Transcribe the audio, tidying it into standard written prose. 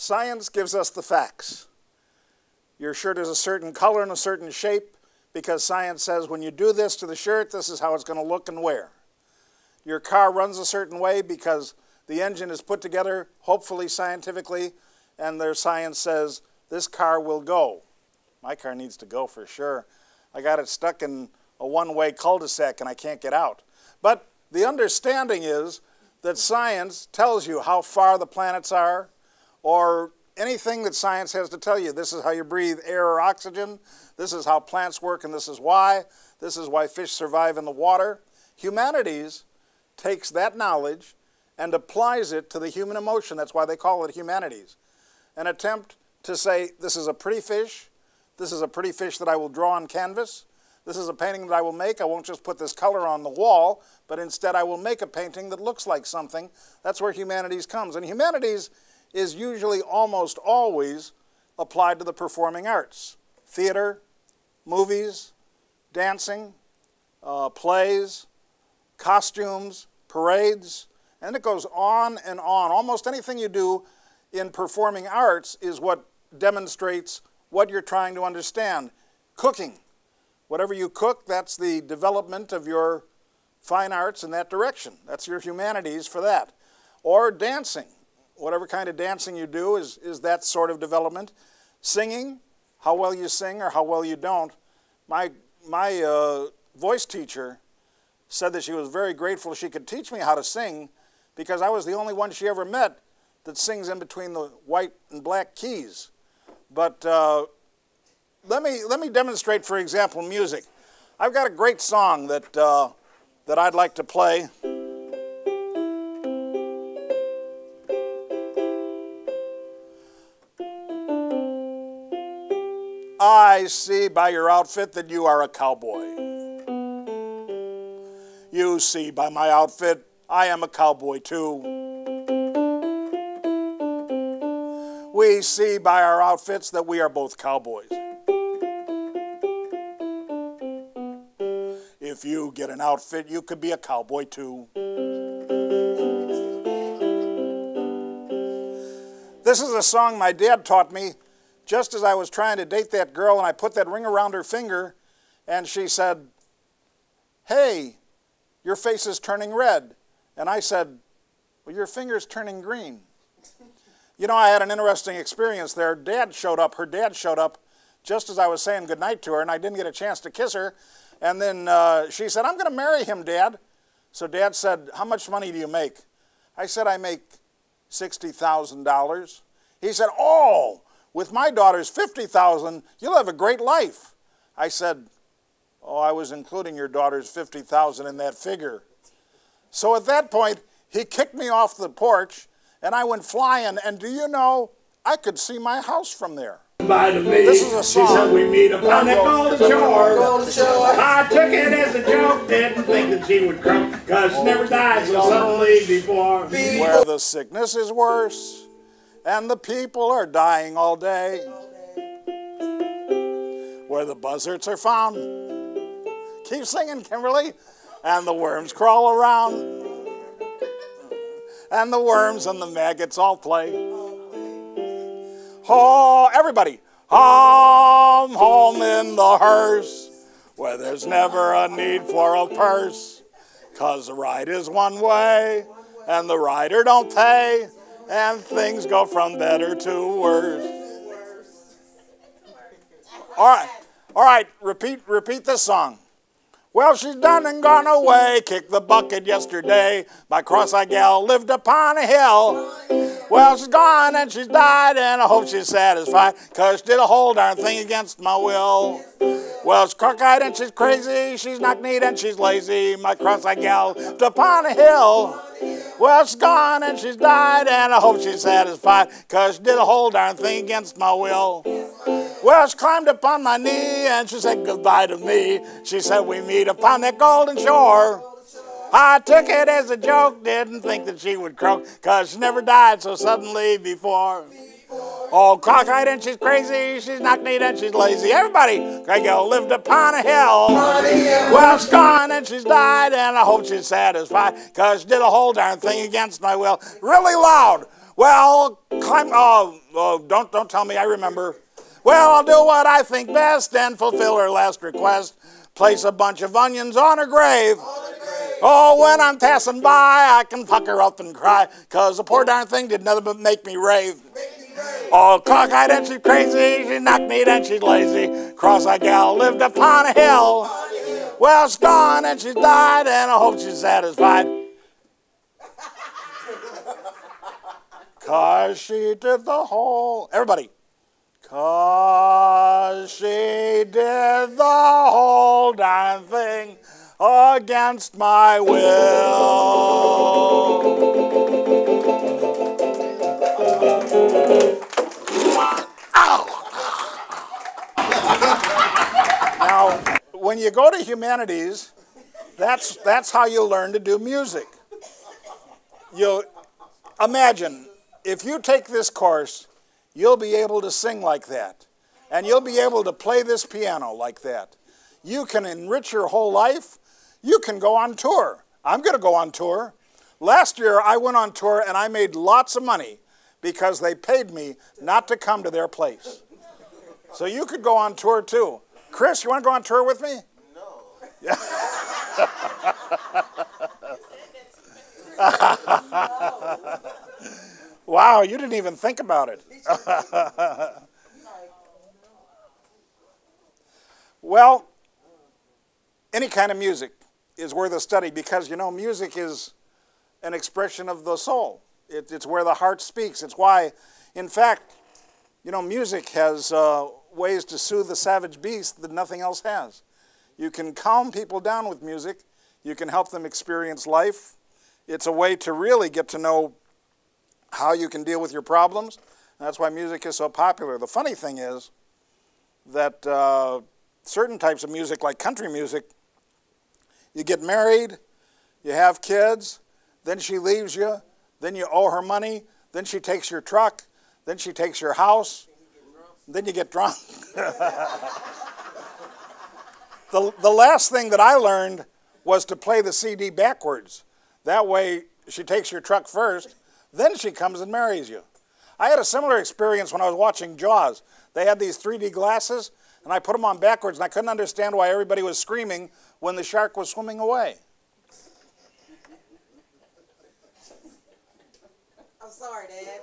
Science gives us the facts. Your shirt is a certain color and a certain shape because science says when you do this to the shirt, this is how it's going to look and wear. Your car runs a certain way because the engine is put together, hopefully scientifically, and their science says this car will go. My car needs to go for sure. I got it stuck in a one-way cul-de-sac and I can't get out. But the understanding is that science tells you how far the planets are, or anything that science has to tell you. This is how you breathe air or oxygen. This is how plants work, and this is why. This is why fish survive in the water. Humanities takes that knowledge and applies it to the human emotion. That's why they call it humanities. An attempt to say, this is a pretty fish. This is a pretty fish that I will draw on canvas. This is a painting that I will make. I won't just put this color on the wall, but instead I will make a painting that looks like something. That's where humanities comes. And humanities is usually almost always applied to the performing arts. Theater, movies, dancing, plays, costumes, parades, and it goes on and on. Almost anything you do in performing arts is what demonstrates what you're trying to understand. Cooking. Whatever you cook, that's the development of your fine arts in that direction. That's your humanities for that. Or dancing. Whatever kind of dancing you do is that sort of development. Singing, how well you sing or how well you don't. My voice teacher said that she was very grateful she could teach me how to sing because I was the only one she ever met that sings in between the white and black keys. But let me demonstrate, for example, music. I've got a great song that I'd like to play. I see by your outfit that you are a cowboy. You see by my outfit, I am a cowboy too. We see by our outfits that we are both cowboys. If you get an outfit, you could be a cowboy too. This is a song my dad taught me just as I was trying to date that girl, and I put that ring around her finger, and she said, "Hey, your face is turning red." And I said, "Well, your finger's turning green." You know, I had an interesting experience there. Her dad showed up just as I was saying goodnight to her, and I didn't get a chance to kiss her. And then she said, "I'm going to marry him, Dad." So Dad said, "How much money do you make?" I said, "I make $60,000. He said, "Oh, with my daughter's $50,000, you'll have a great life." I said, "Oh, I was including your daughter's $50,000 in that figure." So at that point, he kicked me off the porch, and I went flying. And do you know, I could see my house from there. This is a song. She said we meet upon that golden shore. I took it as a joke, didn't think that she would croak, cause she never died so suddenly before. Where the sickness is worse, and the people are dying all day. Where the buzzards are found. Keep singing, Kimberly. And the worms crawl around. And the worms and the maggots all play. Oh, everybody. Home in the hearse, where there's never a need for a purse. 'Cause the ride is one way, and the rider don't pay, and things go from better to worse. All right, repeat this song. Well, she's done and gone away, kicked the bucket yesterday. My cross-eyed gal lived upon a hill. Well, she's gone and she's died, and I hope she's satisfied, 'cause she did a whole darn thing against my will. Well, she's cockeyed and she's crazy, she's knock-kneed and she's lazy. My cross-eyed gal lived upon a hill. Well, she's gone and she's died, and I hope she's satisfied, 'cause she did a whole darn thing against my will. Well, she climbed up on my knee and she said goodbye to me. She said we meet upon that golden shore. I took it as a joke, didn't think that she would croak, 'cause she never died so suddenly before. Oh, cockeyed and she's crazy, she's knock-kneed and she's lazy. Everybody, Greg lived upon a hill. Well, she's gone and she's died, and I hope she's satisfied, 'cause she did a whole darn thing against my will. Really loud. Well, climb, don't tell me I remember. Well, I'll do what I think best and fulfill her last request. Place a bunch of onions on her grave. Oh, when I'm passing by, I can fuck her up and cry, 'cause the poor darn thing did nothing but make me rave. Oh, cockeyed and she's crazy, she knock-kneed and she's lazy. Cross-eyed gal lived upon a hill. Well, she's gone and she's died, and I hope she's satisfied. 'Cause she did the whole, everybody. 'Cause she did the whole darn thing against my will. Ow! Now, when you go to humanities, that's how you learn to do music. You imagine, if you take this course, you'll be able to sing like that. And you'll be able to play this piano like that. You can enrich your whole life. You can go on tour. I'm going to go on tour. Last year, I went on tour and I made lots of money because they paid me not to come to their place. So you could go on tour too. Chris, you want to go on tour with me? No. Wow, you didn't even think about it. Well, any kind of music is worth a study because, you know, music is an expression of the soul. It's where the heart speaks. It's why, in fact, you know, music has ways to soothe the savage beast that nothing else has. You can calm people down with music. You can help them experience life. It's a way to really get to know how you can deal with your problems. That's why music is so popular. The funny thing is that certain types of music, like country music, you get married, you have kids, then she leaves you, then you owe her money, then she takes your truck, then she takes your house, then you get drunk. The last thing that I learned was to play the CD backwards. That way she takes your truck first, then she comes and marries you. I had a similar experience when I was watching Jaws. They had these 3D glasses, and I put them on backwards, and I couldn't understand why everybody was screaming when the shark was swimming away. I'm sorry, Dad.